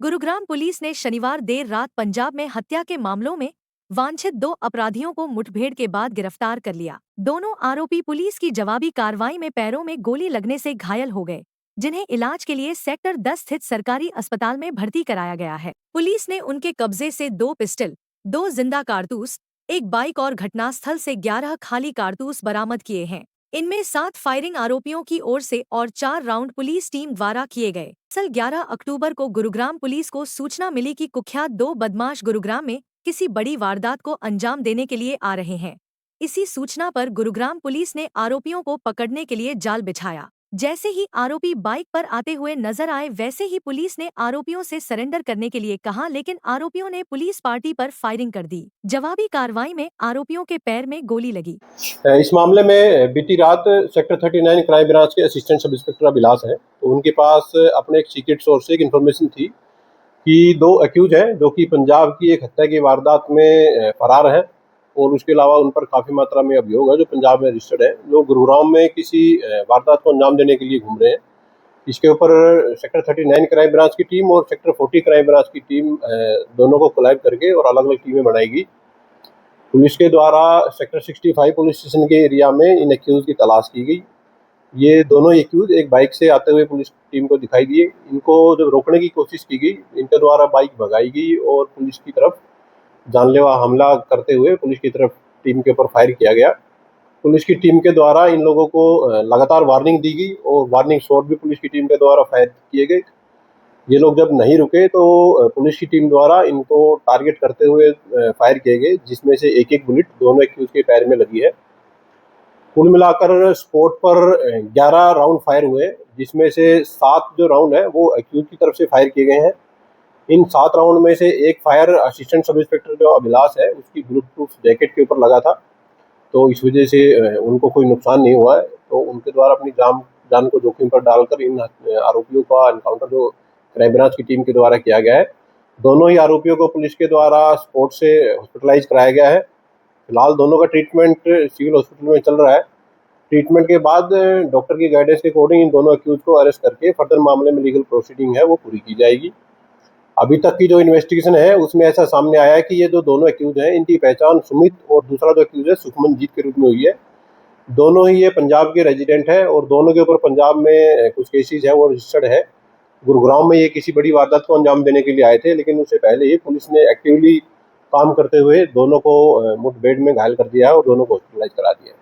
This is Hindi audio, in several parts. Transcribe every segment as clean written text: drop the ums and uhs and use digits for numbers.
गुरुग्राम पुलिस ने शनिवार देर रात पंजाब में हत्या के मामलों में वांछित 2 अपराधियों को मुठभेड़ के बाद गिरफ्तार कर लिया। दोनों आरोपी पुलिस की जवाबी कार्रवाई में पैरों में गोली लगने से घायल हो गए, जिन्हें इलाज के लिए सेक्टर 10 स्थित सरकारी अस्पताल में भर्ती कराया गया है। पुलिस ने उनके कब्जे से 2 पिस्टल, 2 जिंदा कारतूस, एक बाइक और घटनास्थल से 11 खाली कारतूस बरामद किए हैं। इनमें 7 फायरिंग आरोपियों की ओर से और 4 राउंड पुलिस टीम द्वारा किए गए। कल 11 अक्टूबर को गुरुग्राम पुलिस को सूचना मिली कि कुख्यात 2 बदमाश गुरुग्राम में किसी बड़ी वारदात को अंजाम देने के लिए आ रहे हैं। इसी सूचना पर गुरुग्राम पुलिस ने आरोपियों को पकड़ने के लिए जाल बिछाया। जैसे ही आरोपी बाइक पर आते हुए नजर आए, वैसे ही पुलिस ने आरोपियों से सरेंडर करने के लिए कहा, लेकिन आरोपियों ने पुलिस पार्टी पर फायरिंग कर दी। जवाबी कार्रवाई में आरोपियों के पैर में गोली लगी। इस मामले में बीती रात सेक्टर 39 क्राइम ब्रांच के असिस्टेंट सब इंस्पेक्टर अभिलाष हैं, तो उनके पास अपने एक सीक्रेट सोर्स से एक इन्फॉर्मेशन थी कि 2 अक्यूज हैं जो कि पंजाब की एक हत्या की वारदात में फरार हैं और उसके अलावा उन पर काफ़ी मात्रा में अभियोग है जो पंजाब में रजिस्टर्ड है, जो गुरुग्राम में किसी वारदात को अंजाम देने के लिए घूम रहे हैं। इसके ऊपर सेक्टर 39 क्राइम ब्रांच की टीम और सेक्टर 40 क्राइम ब्रांच की टीम दोनों को कोलैब करके और अलग अलग टीमें बनाएगी। पुलिस के द्वारा सेक्टर 65 पुलिस स्टेशन के एरिया में इन एक्यूज की तलाश की गई। ये दोनों एक्यूज एक बाइक से आते हुए पुलिस टीम को दिखाई दिए। इनको जब रोकने की कोशिश की गई, इनके द्वारा बाइक भगाई गई और पुलिस की तरफ जानलेवा हमला करते हुए पुलिस की तरफ टीम के ऊपर फायर किया गया। पुलिस की टीम के द्वारा इन लोगों को लगातार वार्निंग दी गई और वार्निंग शॉट भी पुलिस की टीम के द्वारा फायर किए गए। ये लोग जब नहीं रुके तो पुलिस की टीम द्वारा इनको टारगेट करते हुए फायर किए गए, जिसमें से एक एक बुलेट दोनों एक्यूज के पैर में लगी है। कुल मिलाकर स्पॉट पर 11 राउंड फायर हुए, जिसमें से 7 जो राउंड है वो एक्यूज की तरफ से फायर किए गए हैं। इन 7 राउंड में से एक फायर असिस्टेंट सब इंस्पेक्टर जो अभिलाष है उसकी बुलेट प्रूफ जैकेट के ऊपर लगा था, तो इस वजह से उनको कोई नुकसान नहीं हुआ है। तो उनके द्वारा अपनी जान को जोखिम पर डालकर इन आरोपियों का एनकाउंटर जो क्राइम ब्रांच की टीम के द्वारा किया गया है। दोनों ही आरोपियों को पुलिस के द्वारा स्पॉट से हॉस्पिटलाइज कराया गया है। फिलहाल दोनों का ट्रीटमेंट सिविल हॉस्पिटल में चल रहा है। ट्रीटमेंट के बाद डॉक्टर की गाइडेंस के अकॉर्डिंग इन दोनों अक्यूज को अरेस्ट करके फर्दर मामले में लीगल प्रोसीडिंग है वो पूरी की जाएगी। अभी तक की जो इन्वेस्टिगेशन है उसमें ऐसा सामने आया है कि ये जो दोनों अक्यूज हैं इनकी पहचान सुमित और दूसरा जो अक्यूज है सुखमनजीत के रूप में हुई है। दोनों ही ये पंजाब के रेजिडेंट हैं और दोनों के ऊपर पंजाब में कुछ केसेस है वो रजिस्टर्ड है। गुरुग्राम में ये किसी बड़ी वारदात को अंजाम देने के लिए आए थे, लेकिन उससे पहले ही पुलिस ने एक्टिवली काम करते हुए दोनों को मुठभेड़ में घायल कर दिया है और दोनों को हॉस्पिटलाइज करा दिया है।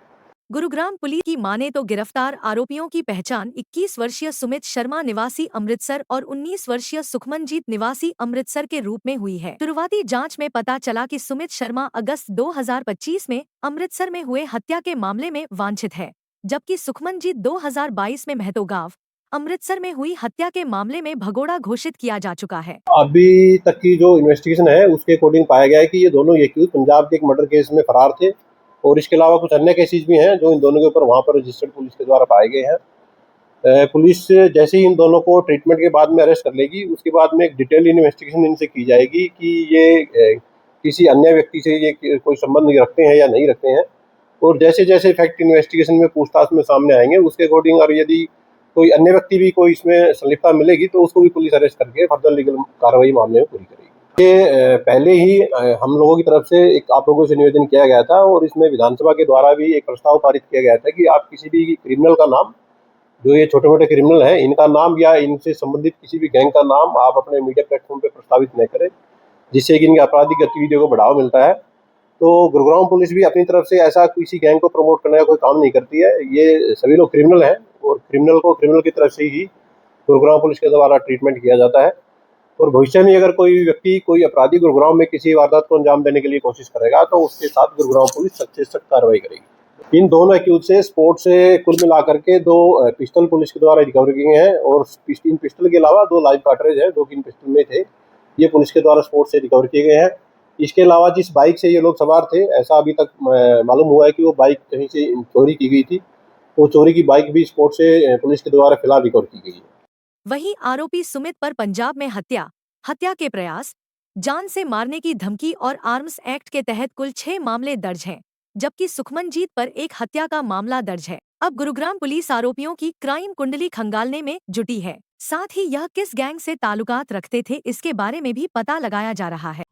गुरुग्राम पुलिस की माने तो गिरफ्तार आरोपियों की पहचान 21 वर्षीय सुमित शर्मा निवासी अमृतसर और 19 वर्षीय सुखमनजीत निवासी अमृतसर के रूप में हुई है। शुरुआती जांच में पता चला कि सुमित शर्मा अगस्त 2025 में अमृतसर में हुए हत्या के मामले में वांछित है, जबकि सुखमनजीत 2022 में महतो गांव अमृतसर में हुई हत्या के मामले में भगोड़ा घोषित किया जा चुका है। अभी तक की जो इन्वेस्टिगेशन है उसके अकॉर्डिंग पाया गया है कि ये दोनों एक्यूज पंजाब के एक मर्डर केस में फरार थे और इसके अलावा कुछ अन्य केसेस भी हैं जो इन दोनों के ऊपर वहाँ पर रजिस्टर्ड पुलिस के द्वारा पाए गए हैं। पुलिस जैसे ही इन दोनों को ट्रीटमेंट के बाद में अरेस्ट कर लेगी, उसके बाद में एक डिटेल इन्वेस्टिगेशन इनसे की जाएगी कि ये किसी अन्य व्यक्ति से ये कोई संबंध रखते हैं या नहीं रखते हैं। और जैसे जैसे फैक्ट इन्वेस्टिगेशन में पूछताछ में सामने आएंगे उसके अकॉर्डिंग, और यदि कोई अन्य व्यक्ति भी कोई इसमें संलिप्तता मिलेगी तो उसको भी पुलिस अरेस्ट करके फर्दर लीगल कार्रवाई मामले में पूरी करेगी। ये पहले ही हम लोगों की तरफ से एक आप लोगों से निवेदन किया गया था और इसमें विधानसभा के द्वारा भी एक प्रस्ताव पारित किया गया था कि आप किसी भी क्रिमिनल का नाम, जो ये छोटे मोटे क्रिमिनल हैं, इनका नाम या इनसे संबंधित किसी भी गैंग का नाम आप अपने मीडिया प्लेटफॉर्म पे प्रस्तावित न करें, जिससे कि इनकी आपराधिक गतिविधियों को बढ़ावा मिलता है। तो गुरुग्राम पुलिस भी अपनी तरफ से ऐसा किसी गैंग को प्रमोट करने का कोई काम नहीं करती है। ये सभी लोग क्रिमिनल हैं और क्रिमिनल को क्रिमिनल की तरफ से ही गुरुग्राम पुलिस के द्वारा ट्रीटमेंट किया जाता है। और भविष्य में अगर कोई व्यक्ति, कोई अपराधी गुरुग्राम में किसी वारदात को अंजाम देने के लिए कोशिश करेगा तो उसके साथ गुरुग्राम पुलिस सख्त से सख्त कार्रवाई करेगी। इन दोनों एक्यूज से स्पोर्ट से कुल मिलाकर के 2 पिस्टल पुलिस के द्वारा रिकवर किए हैं और इन पिस्टल के अलावा 2 लाइव कार्ट्रिज हैं जो कि इन पिस्टल में थे, ये पुलिस के द्वारा स्पोर्ट से रिकवर किए गए हैं। इसके अलावा जिस बाइक से ये लोग सवार थे, ऐसा अभी तक मालूम हुआ है कि वो बाइक कहीं से चोरी की गई थी। वो चोरी की बाइक भी स्पोर्ट से पुलिस के द्वारा फिलहाल रिकवर की गई है। वहीं आरोपी सुमित पर पंजाब में हत्या के प्रयास, जान से मारने की धमकी और आर्म्स एक्ट के तहत कुल 6 मामले दर्ज हैं। जबकि सुखमनजीत पर एक हत्या का मामला दर्ज है। अब गुरुग्राम पुलिस आरोपियों की क्राइम कुंडली खंगालने में जुटी है। साथ ही यह किस गैंग से ताल्लुकात रखते थे इसके बारे में भी पता लगाया जा रहा है।